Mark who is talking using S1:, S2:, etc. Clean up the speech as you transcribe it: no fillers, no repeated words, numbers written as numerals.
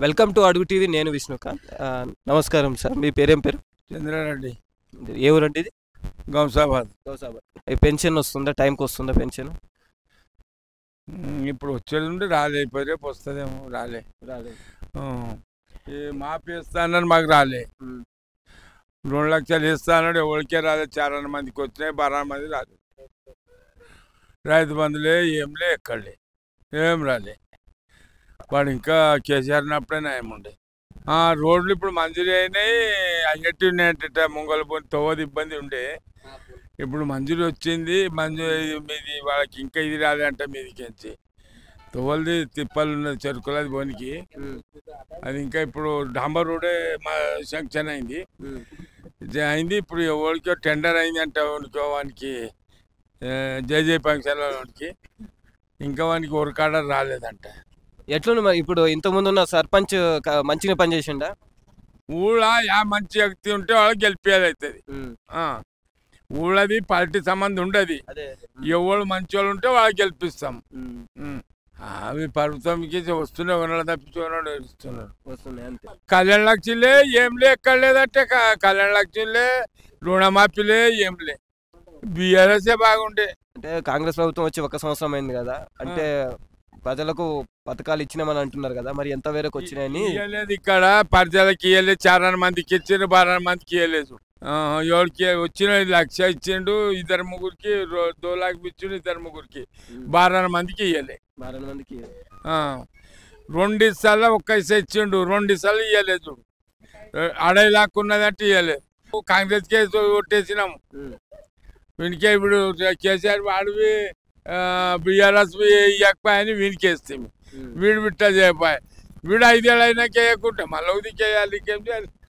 S1: Welcome to అడుగు TV. నేను విష్ణుకాంత్. నమస్కారం సార్. మీ పేరేం పేరు?
S2: చంద్రారెడ్డి,
S1: ఏ ఊరండి ఇది?
S2: గౌసాబాద్.
S1: పెన్షన్ వస్తుందా? టైంకి వస్తుందా పెన్షన్?
S2: ఇప్పుడు వచ్చేది ఉంటే రాలే, ఇప్పుడు రేపు వస్తుందేమో. రాలే. మాఫీ ఇస్తా అన్నాడు, మాకు రాలే. 2 లక్షలు ఇస్తా అన్నాడు, ఎవరికే రాలే. 4 మందికి వచ్చినాయి, 12 మంది రాలే. రైతు బంధులే ఏంలే, ఎక్కడలే, ఏం రాలే. వాడు ఇంకా కేసీఆర్ ఉన్నప్పుడే నయం ఉండే. రోడ్లు ఇప్పుడు మంజూరు అయినాయి, అయ్యట్టు ఉన్నాయంటే ముంగలు పోయి తవ్వదు, ఇబ్బంది ఉండే. ఇప్పుడు మంజూరు వచ్చింది, మీది వాళ్ళకి ఇంకా ఇది రాలేంట. మీదికించి తవ్వలది తిప్పలు ఉన్నది, చెరుకులది పోనికి. అది ఇంకా ఇప్పుడు డాంబర్ రోడే మా శాంక్షన్ అయింది. ఇప్పుడు ఎవరికో టెండర్ అయింది అంట, వానికి జేజే ఫంక్షన్ వానికి. ఇంకా వానికి వర్క్ ఆర్డర్ రాలేదంట.
S1: ఎట్లుంది మరి? ఇప్పుడు ఇంతకుముందు ఉన్న సర్పంచ్ మంచిగా పనిచేసిండా?
S2: ఊళ్ళో మంచి వ్యక్తి ఉంటే వాళ్ళకి గెలిపేది అవుతుంది. ఊళ్ళది పార్టీ సంబంధం ఉండదు. ఎవరు మంచి వాళ్ళు ఉంటే వాళ్ళకి గెలిపిస్తాం. అవి ప్రభుత్వంకి వస్తున్నాయి, కొనాలి తప్పించుకున్నాడు, ఏడుస్తున్నాడు. కళ్యాణ లక్ష్మిలే ఏంలే, ఎక్కడ లేదంటే కళ్యాణ లక్ష్మిలే, రుణమాఫీలే ఏంలే. బీఆర్ఎస్ బాగుండే.
S1: అంటే కాంగ్రెస్ ప్రభుత్వం వచ్చి 1 సంవత్సరం అయింది కదా, అంటే ప్రజలకు పథకాలు ఇచ్చినామని అంటున్నారు కదా, మరి ఎంత వేరకు వచ్చినాయని?
S2: ఇవ్వలేదు, ఇక్కడ ప్రజలకి ఇవ్వలేదు. 4 మందికి ఇచ్చిండు, 12 మందికి ఇవ్వలేదు. ఎవరికి వచ్చిన 1 లక్ష ఇచ్చిండు, 2 ముగ్గురికి 2 లక్షలు ఇచ్చిండు, 2 ముగ్గురికి 12 మందికి ఇవ్వలే.
S1: 12 మందికి
S2: 2 సార్లు 1 ఇచ్చిండు, 2 సార్లు ఇవ్వలేదు. 2.5 లక్షలు ఉన్నదంటే ఇవ్వలేదు. కాంగ్రెస్ కేసు కొట్టేసినాము. వీనికే ఇప్పుడు కేసీఆర్ వాడివి బీఆర్ఎస్ ఇవ్వకపోయాని వీనికి వేస్తాము. వీడు బిట్టా చేయపోయా. వీడు 5 ఏళ్ళు అయినాక వేయకుంటే మళ్ళీ ఉదికేయాలి, ఇంకేం చేయాలి?